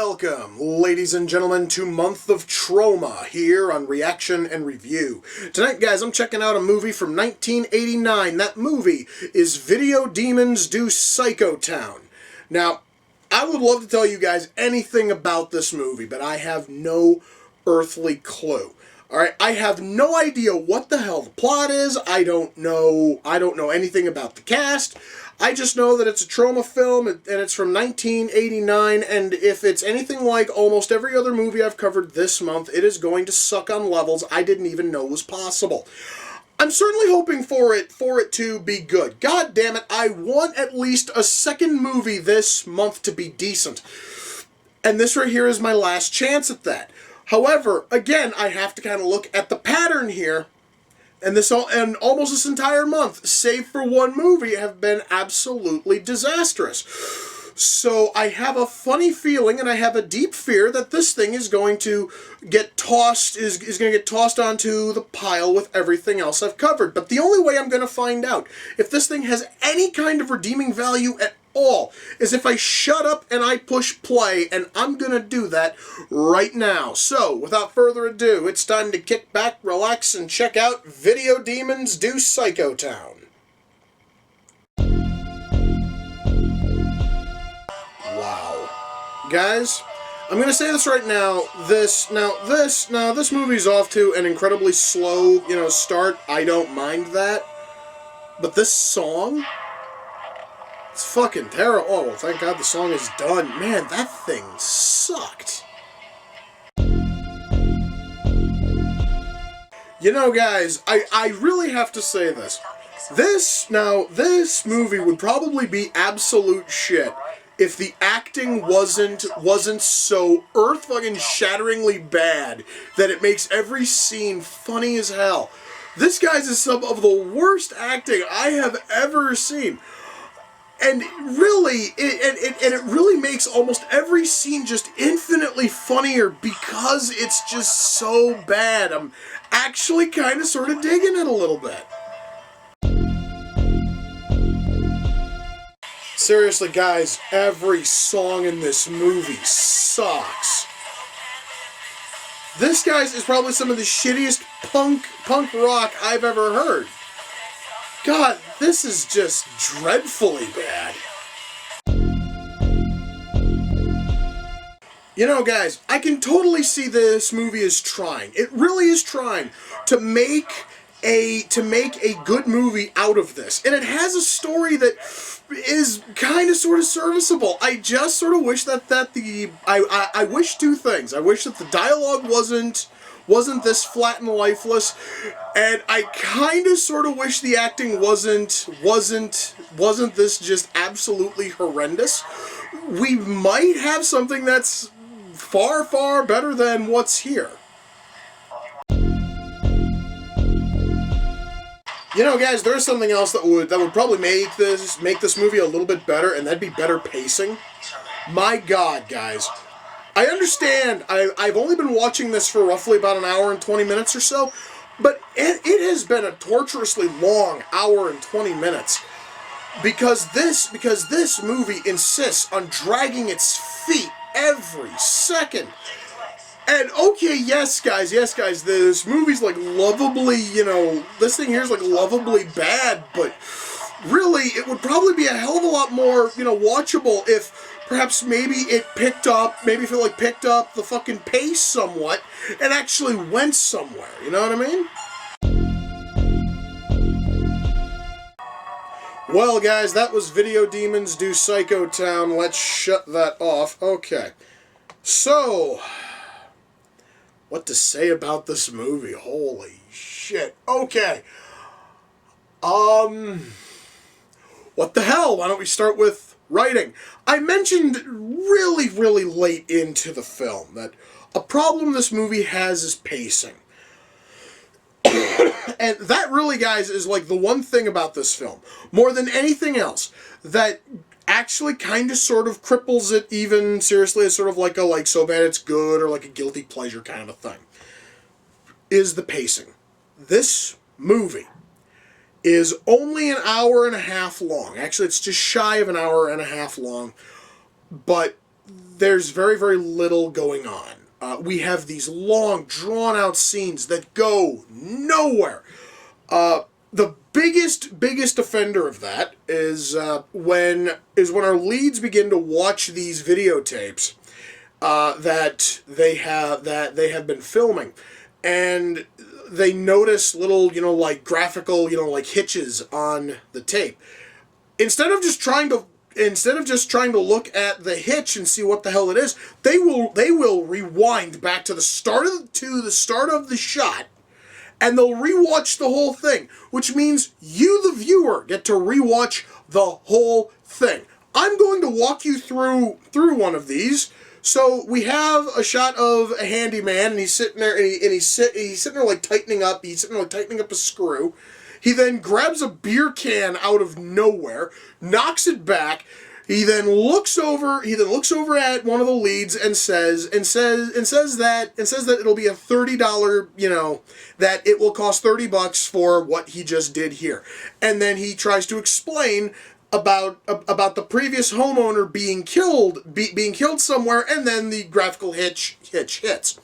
Welcome, ladies and gentlemen, to Month of Troma here on Reaction and Review. Tonight, guys, I'm checking out a movie from 1989. That movie is Video Demons Do Psychotown. Now, I would love to tell you guys anything about this movie, but I have no earthly clue. Alright, I have no idea what the hell the plot is. I don't know anything about the cast. I just know that it's a Troma film, and it's from 1989, and if it's anything like almost every other movie I've covered this month, it is going to suck on levels I didn't even know was possible. I'm certainly hoping for it to be good. God damn it, I want at least a second movie this month to be decent. And this right here is my last chance at that. However, again, I have to kind of look at the pattern here. And almost this entire month, save for one movie, have been absolutely disastrous. So I have a funny feeling, and I have a deep fear that this thing is going to get tossed, is going to get tossed onto the pile with everything else I've covered. But the only way I'm going to find out if this thing has any kind of redeeming value at all is if I shut up and I push play, and I'm going to do that right now. So, without further ado, it's time to kick back, relax, and check out Video Demons Do Psychotown. Wow. Guys, I'm going to say this right now, this movie's off to an incredibly slow, start. I don't mind that. But this song, it's fucking terrible. Oh, well, thank God the song is done. Man, that thing sucked. You know, guys, I really have to say this. This movie would probably be absolute shit if the acting wasn't so earth-fucking-shatteringly bad that it makes every scene funny as hell. This, guys, is some of the worst acting I have ever seen. And really, it really makes almost every scene just infinitely funnier because it's just so bad. I'm actually kind of sort of digging it a little bit. Seriously, guys, every song in this movie sucks. This, guys, is probably some of the shittiest punk rock I've ever heard. God, this is just dreadfully bad. You know, guys, I can totally see this movie is trying. It really is trying to make a good movie out of this. And it has a story that is kind of sort of serviceable. I just sort of wish that I wish two things. I wish that the dialogue wasn't this flat and lifeless, and I kind of sort of wish the acting wasn't this just absolutely horrendous. We might have something that's far, far better than what's here. You know, guys, there's something else that would probably make this movie a little bit better, and that'd be better pacing. My God, guys. I understand, I've only been watching this for roughly about an hour and 20 minutes or so, but it has been a torturously long hour and 20 minutes because this movie insists on dragging its feet every second. And okay, yes guys, this movie's like lovably, this thing here's like lovably bad, but really it would probably be a hell of a lot more, watchable if perhaps maybe it picked up the fucking pace somewhat and actually went somewhere, you know what I mean? Well, guys, that was Video Demons Do Psychotown. Let's shut that off. Okay. So, what to say about this movie? Holy shit. Okay. What the hell? Why don't we start with writing? I mentioned really, really late into the film that a problem this movie has is pacing. And that really, guys, is like the one thing about this film, more than anything else, that actually kind of sort of cripples it even seriously as sort of like a so bad it's good or like a guilty pleasure kind of thing, is the pacing. This movie is only an hour and a half long. Actually, it's just shy of an hour and a half long. But there's very, very little going on. We have these long, drawn-out scenes that go nowhere. The biggest offender of that is when our leads begin to watch these videotapes that they have been filming, and they notice little, like graphical, like hitches on the tape. Instead of just trying to look at the hitch and see what the hell it is, they will rewind back to the start of the shot, and they'll rewatch the whole thing, which means you, the viewer, get to rewatch the whole thing. I'm going to walk you through one of these. So we have a shot of a handyman, and he's sitting there, and he's sitting there like tightening up. He's sitting there like tightening up a screw. He then grabs a beer can out of nowhere, knocks it back. He then looks over at one of the leads and says that it'll be a $30, that it will cost $30 for what he just did here. And then he tries to explain about the previous homeowner being killed somewhere, and then the graphical hitch hits.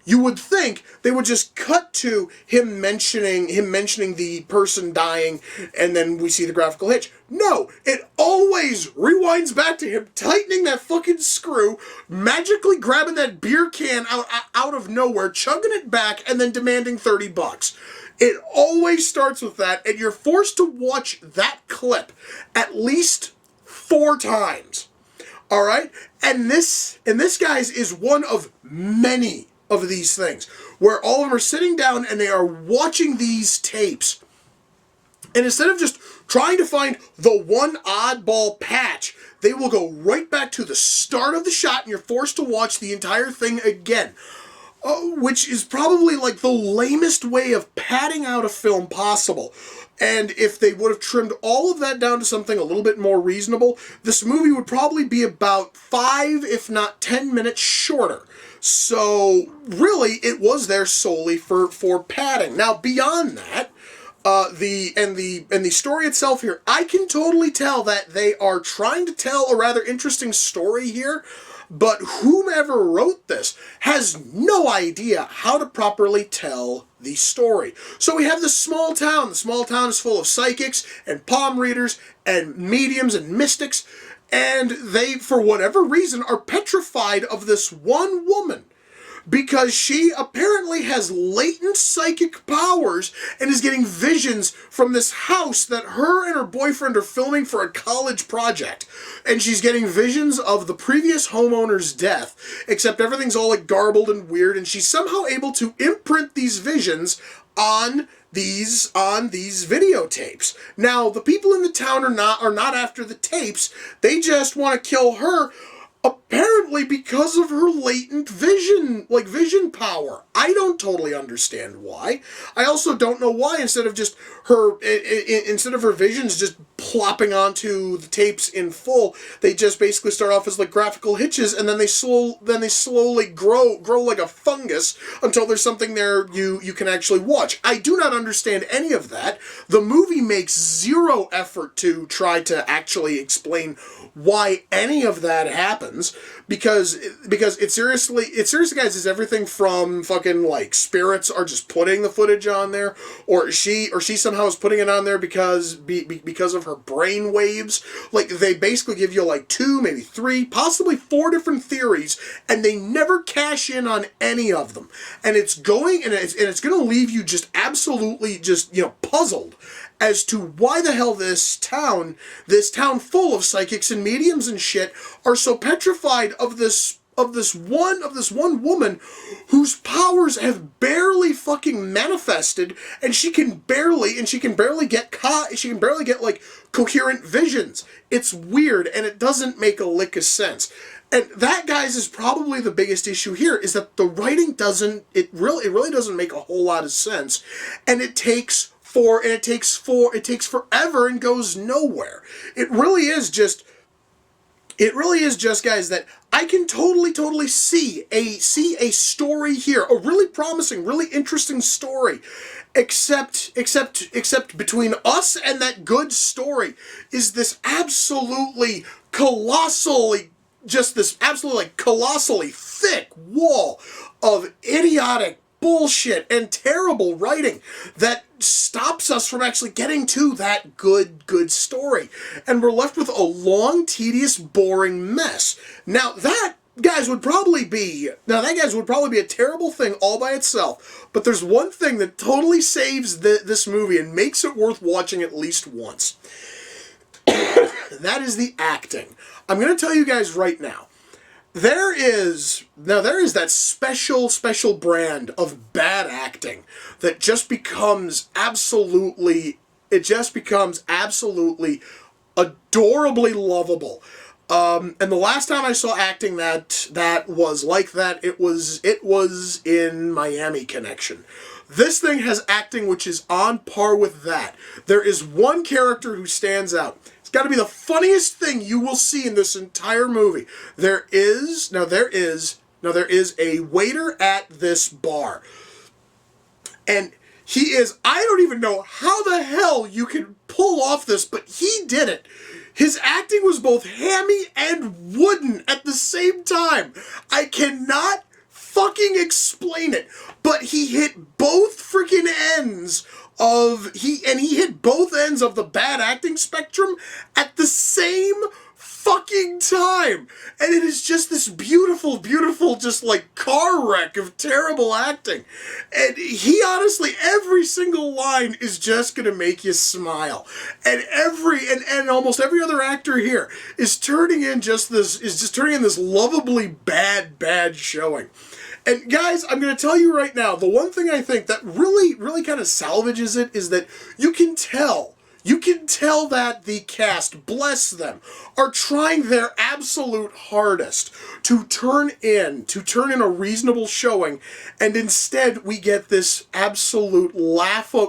You would think they would just cut to him mentioning the person dying, and then we see the graphical hitch. No, it always rewinds back to him tightening that fucking screw, magically grabbing that beer can out of nowhere, chugging it back, and then demanding $30. It always starts with that, and you're forced to watch that clip at least 4 times. All right? And this, guys, is one of many of these things where all of them are sitting down and they are watching these tapes. And instead of just trying to find the one oddball patch, they will go right back to the start of the shot, and you're forced to watch the entire thing again. Which is probably like the lamest way of padding out a film possible. And if they would have trimmed all of that down to something a little bit more reasonable, this movie would probably be about 5, if not 10 minutes shorter. So really, it was there solely for padding. Now, beyond that, the story itself here, I can totally tell that they are trying to tell a rather interesting story here. But whomever wrote this has no idea how to properly tell the story. So we have this small town. The small town is full of psychics and palm readers and mediums and mystics. And they, for whatever reason, are petrified of this one woman, because she apparently has latent psychic powers and is getting visions from this house that her and her boyfriend are filming for a college project. And she's getting visions of the previous homeowner's death, except everything's all like garbled and weird, and she's somehow able to imprint these visions on these videotapes. Now, the people in the town are not after the tapes. They just want to kill her, apparently because of her latent vision power. I don't totally understand why. I also don't know why instead of her visions just plopping onto the tapes in full, they just basically start off as like graphical hitches, and then they slowly grow like a fungus until there's something there you can actually watch. I do not understand any of that. The movie makes zero effort to try to actually explain why any of that happens, because it seriously, guys, is everything from fucking like spirits are just putting the footage on there, or she somehow is putting it on there because of her brain waves. Like, they basically give you like 2, maybe 3, possibly 4 different theories, and they never cash in on any of them. And it's going to leave you just absolutely just, puzzled as to why the hell this town full of psychics and mediums and shit are so petrified of this one woman whose powers have barely fucking manifested, and she can barely get like coherent visions. It's weird, and it doesn't make a lick of sense. And that, guys, is probably the biggest issue here, is that the writing really doesn't make a whole lot of sense, and it takes forever and goes nowhere. It really is just, guys, that I can totally see a story here, a really promising, really interesting story. Except between us and that good story is this absolutely colossally just this absolutely like colossally thick wall of idiotic bullshit and terrible writing that stops us from actually getting to that good story. And we're left with a long, tedious, boring mess. Now that, guys, would probably be a terrible thing all by itself, but there's one thing that totally saves this movie and makes it worth watching at least once. That is the acting. I'm going to tell you guys right now, there is that special brand of bad acting that just becomes absolutely adorably lovable. And the last time I saw acting that was like that, it was in Miami Connection. This thing has acting which is on par with that. There is one character who stands out. It's got to be the funniest thing you will see in this entire movie. There is a waiter at this bar. And he is, I don't even know how the hell you can pull off this, but he did it. His acting was both hammy and wooden at the same time. I cannot fucking explain it, but he hit both freaking ends of he hit both ends of the bad acting spectrum at the same fucking time. And it is just this beautiful, just like car wreck of terrible acting. And he honestly, every single line is just gonna make you smile. And almost every other actor here is turning in this lovably bad showing. And guys, I'm going to tell you right now, the one thing I think that really kind of salvages it is that you can tell that the cast, bless them, are trying their absolute hardest to turn in a reasonable showing, and instead we get this absolute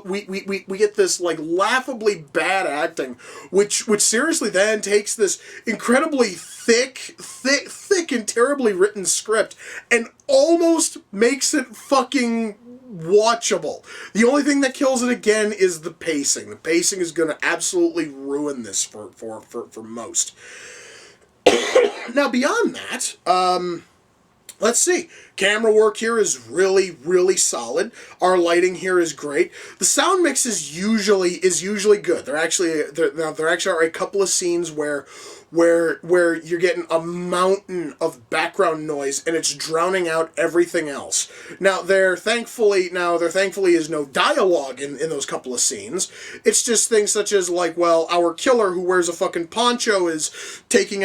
we get this like laughably bad acting, which seriously then takes this incredibly thick and terribly written script and almost makes it fucking watchable. The only thing that kills it again is the pacing. The pacing is going to absolutely ruin this for most. Now beyond that, let's see. Camera work here is really solid. Our lighting here is great. The sound mix is usually good. There actually are a couple of scenes where you're getting a mountain of background noise and it's drowning out everything else. Now there thankfully is no dialogue in those couple of scenes. It's just things such as like, well, our killer who wears a fucking poncho is basically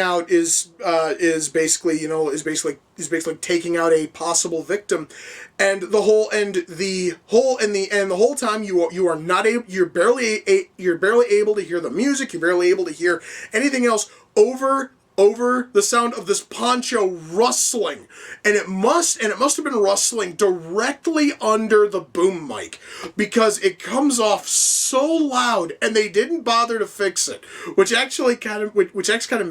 taking out a possible victim, and the whole time you're barely able to hear the music, you're barely able to hear anything else over the sound of this poncho rustling, and it must have been rustling directly under the boom mic because it comes off so loud, and they didn't bother to fix it, which actually kind of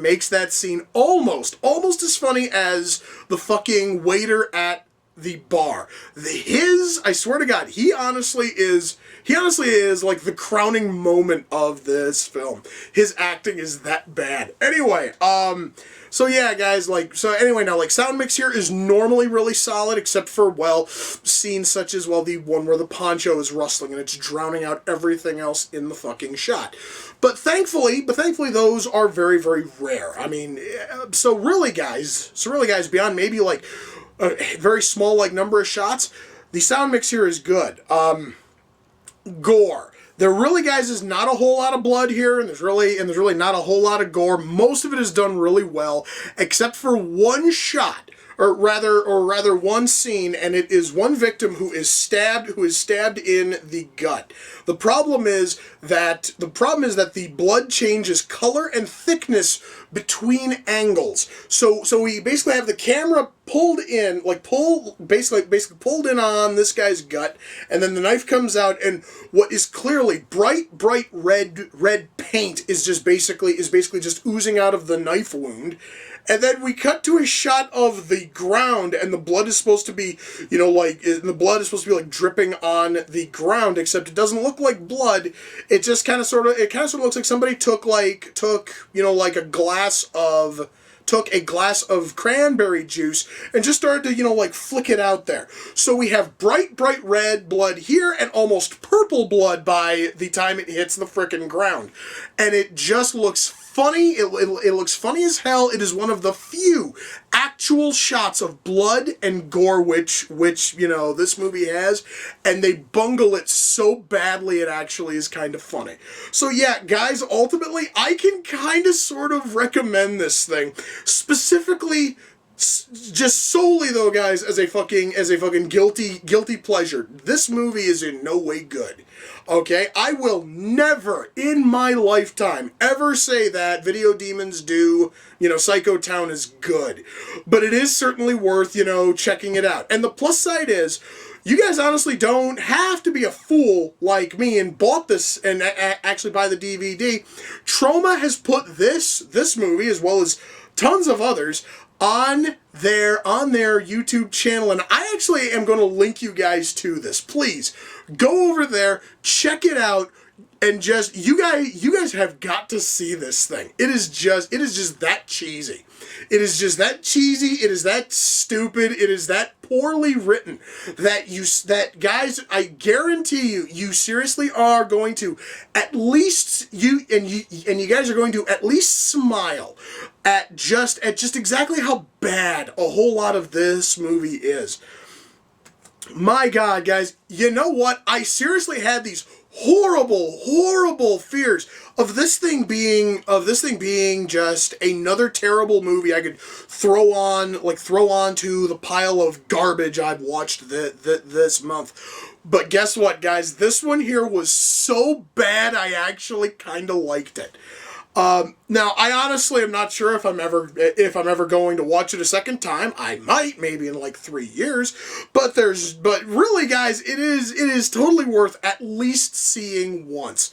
makes that scene almost as funny as the fucking waiter at the bar. I swear to God, he honestly is like the crowning moment of this film. His acting is that bad. Anyway, so yeah, guys, sound mix here is normally really solid, except for, well, scenes such as, well, the one where the poncho is rustling and it's drowning out everything else in the fucking shot. But thankfully, those are very rare. I mean, so really, guys, beyond maybe like a very small number of shots, the sound mix here is good. Gore. There really, guys, is not a whole lot of blood here, and there's really not a whole lot of gore. Most of it is done really well, except for one shot, or rather one scene, and it is one victim who is stabbed in the gut. The problem is that the blood changes color and thickness between angles. So we basically have the camera pulled in, basically pulled in on this guy's gut, and then the knife comes out, and what is clearly bright red paint is basically just oozing out of the knife wound. And then we cut to a shot of the ground, and the blood is supposed to be, dripping on the ground, except it doesn't look like blood. It just kind of sort of looks like somebody took a glass of took a glass of cranberry juice and just started to, like flick it out there. So we have bright, bright red blood here and almost purple blood by the time it hits the frickin' ground. And it just looks funny. It looks funny as hell. It is one of the few actual shots of blood and gore which this movie has, and they bungle it so badly it actually is kind of funny. So yeah, guys, ultimately I can kind of sort of recommend this thing, specifically just solely though, guys, as a fucking guilty pleasure. This movie is in no way good. Okay, I will never in my lifetime ever say that Video Demons Do, Psychotown is good. But it is certainly worth, checking it out. And the plus side is, you guys honestly don't have to be a fool like me and bought this and actually buy the DVD. Troma has put this movie, as well as tons of others, on their YouTube channel, and I actually am going to link you guys to this. Please go over there, check it out, and just you guys have got to see this thing. It is just that cheesy. It is just that cheesy. It is that stupid. It is that poorly written that guys, I guarantee you seriously are going to at least you guys are going to at least smile at just exactly how bad a whole lot of this movie is. My God, guys, you know what? I seriously had these horrible fears of this thing being just another terrible movie I could throw on to the pile of garbage I've watched this month. But guess what, guys? This one here was so bad I actually kind of liked it. Now, I honestly am not sure if I'm ever going to watch it a second time. I might, maybe in like 3 years. But really, guys, it is totally worth at least seeing once.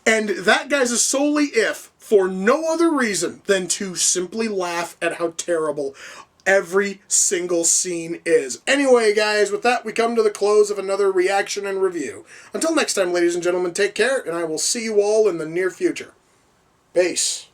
And that, guys, is solely if for no other reason than to simply laugh at how terrible every single scene is. Anyway, guys, with that, we come to the close of another reaction and review. Until next time, ladies and gentlemen, take care, and I will see you all in the near future. Peace.